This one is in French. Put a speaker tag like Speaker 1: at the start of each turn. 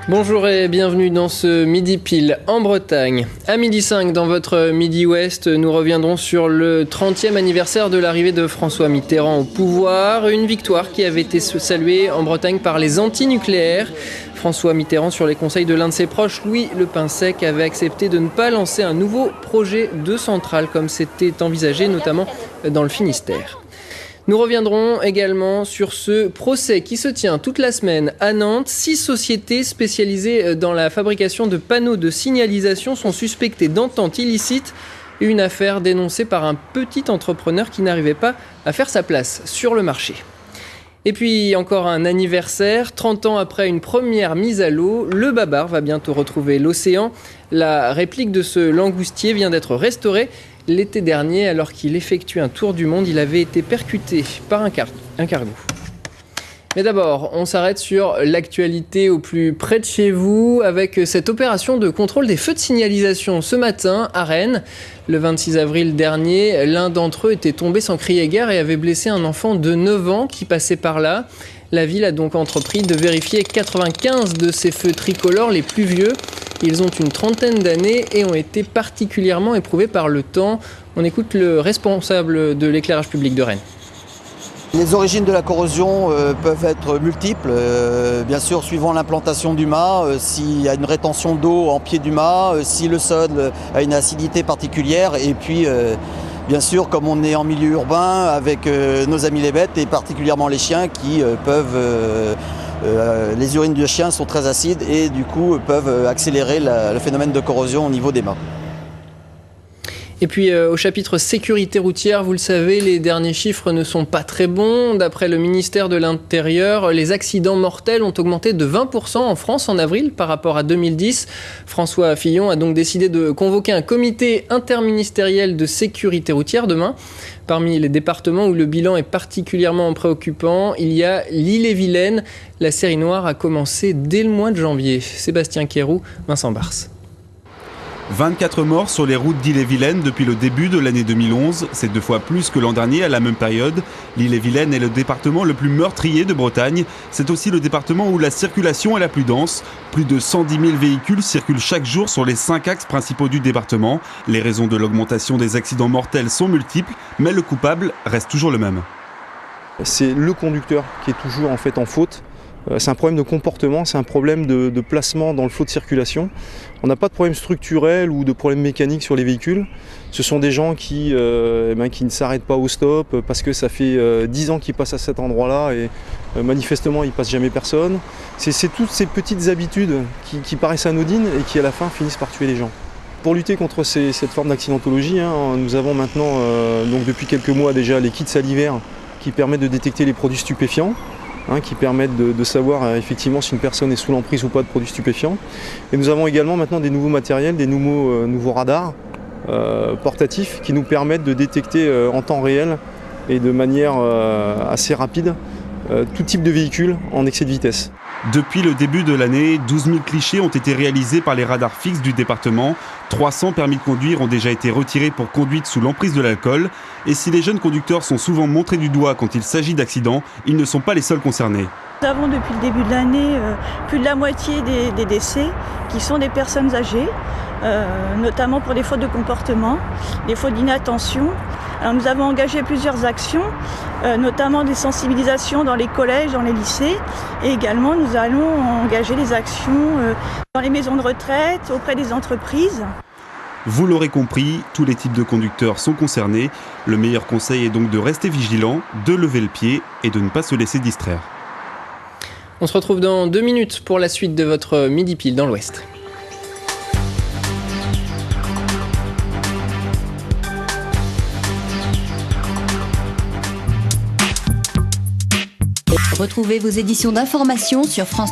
Speaker 1: Bonjour et bienvenue dans ce Midi Pile en Bretagne. À 12h05 dans votre Midi Ouest, nous reviendrons sur le 30e anniversaire de l'arrivée de François Mitterrand au pouvoir. Une victoire qui avait été saluée en Bretagne par les anti-nucléaires. François Mitterrand, sur les conseils de l'un de ses proches, Louis Le Pinsec, avait accepté de ne pas lancer un nouveau projet de centrale comme c'était envisagé, notamment dans le Finistère. Nous reviendrons également sur ce procès qui se tient toute la semaine à Nantes. 6 sociétés spécialisées dans la fabrication de panneaux de signalisation sont suspectées d'entente illicite. Une affaire dénoncée par un petit entrepreneur qui n'arrivait pas à faire sa place sur le marché. Et puis encore un anniversaire, 30 ans après une première mise à l'eau, le Babar va bientôt retrouver l'océan. La réplique de ce langoustier vient d'être restaurée. L'été dernier, alors qu'il effectuait un tour du monde, il avait été percuté par un cargo. Mais d'abord, on s'arrête sur l'actualité au plus près de chez vous avec cette opération de contrôle des feux de signalisation ce matin à Rennes. Le 26 avril dernier, l'un d'entre eux était tombé sans crier gare et avait blessé un enfant de 9 ans qui passait par là. La ville a donc entrepris de vérifier 95 de ces feux tricolores les plus vieux. Ils ont une trentaine d'années et ont été particulièrement éprouvés par le temps. On écoute le responsable de l'éclairage public de Rennes.
Speaker 2: Les origines de la corrosion peuvent être multiples, bien sûr suivant l'implantation du mât, s'il y a une rétention d'eau en pied du mât, si le sol a une acidité particulière et puis bien sûr comme on est en milieu urbain avec nos amis les bêtes et particulièrement les chiens qui peuvent... les urines de chiens sont très acides et du coup peuvent accélérer le phénomène de corrosion au niveau des mâts.
Speaker 1: Et puis au chapitre sécurité routière, vous le savez, les derniers chiffres ne sont pas très bons. D'après le ministère de l'Intérieur, les accidents mortels ont augmenté de 20% en France en avril par rapport à 2010. François Fillon a donc décidé de convoquer un comité interministériel de sécurité routière demain. Parmi les départements où le bilan est particulièrement préoccupant, il y a l'Ille-et-Vilaine. La série noire a commencé dès le mois de janvier. Sébastien Quéroux, Vincent Bars.
Speaker 3: 24 morts sur les routes d'Ille-et-Vilaine depuis le début de l'année 2011. C'est 2 fois plus que l'an dernier à la même période. L'Ille-et-Vilaine est le département le plus meurtrier de Bretagne. C'est aussi le département où la circulation est la plus dense. Plus de 110 000 véhicules circulent chaque jour sur les 5 axes principaux du département. Les raisons de l'augmentation des accidents mortels sont multiples, mais le coupable reste toujours le même.
Speaker 4: C'est le conducteur qui est toujours en fait en faute. C'est un problème de comportement, c'est un problème de placement dans le flot de circulation. On n'a pas de problème structurel ou de problème mécanique sur les véhicules. Ce sont des gens qui ne s'arrêtent pas au stop parce que ça fait 10 ans qu'ils passent à cet endroit-là et manifestement ils ne passent jamais personne. C'est toutes ces petites habitudes qui paraissent anodines et qui à la fin finissent par tuer les gens. Pour lutter contre cette forme d'accidentologie, nous avons maintenant, donc depuis quelques mois déjà, les kits salivaires qui permettent de détecter les produits stupéfiants. Qui permettent de savoir effectivement si une personne est sous l'emprise ou pas de produits stupéfiants. Et nous avons également maintenant des nouveaux matériels, des nouveaux radars portatifs qui nous permettent de détecter en temps réel et de manière assez rapide tout type de véhicule en excès de vitesse.
Speaker 3: Depuis le début de l'année, 12 000 clichés ont été réalisés par les radars fixes du département. 300 permis de conduire ont déjà été retirés pour conduite sous l'emprise de l'alcool. Et si les jeunes conducteurs sont souvent montrés du doigt quand il s'agit d'accidents, ils ne sont pas les seuls concernés.
Speaker 5: Nous avons depuis le début de l'année plus de la moitié des décès qui sont des personnes âgées, notamment pour des fautes de comportement, des fautes d'inattention. Alors nous avons engagé plusieurs actions, notamment des sensibilisations dans les collèges, dans les lycées, et également nous allons engager des actions dans les maisons de retraite, auprès des entreprises.
Speaker 3: Vous l'aurez compris, tous les types de conducteurs sont concernés. Le meilleur conseil est donc de rester vigilant, de lever le pied et de ne pas se laisser distraire.
Speaker 1: On se retrouve dans 2 minutes pour la suite de votre Midi Pile dans l'Ouest.
Speaker 6: Retrouvez vos éditions d'information sur France.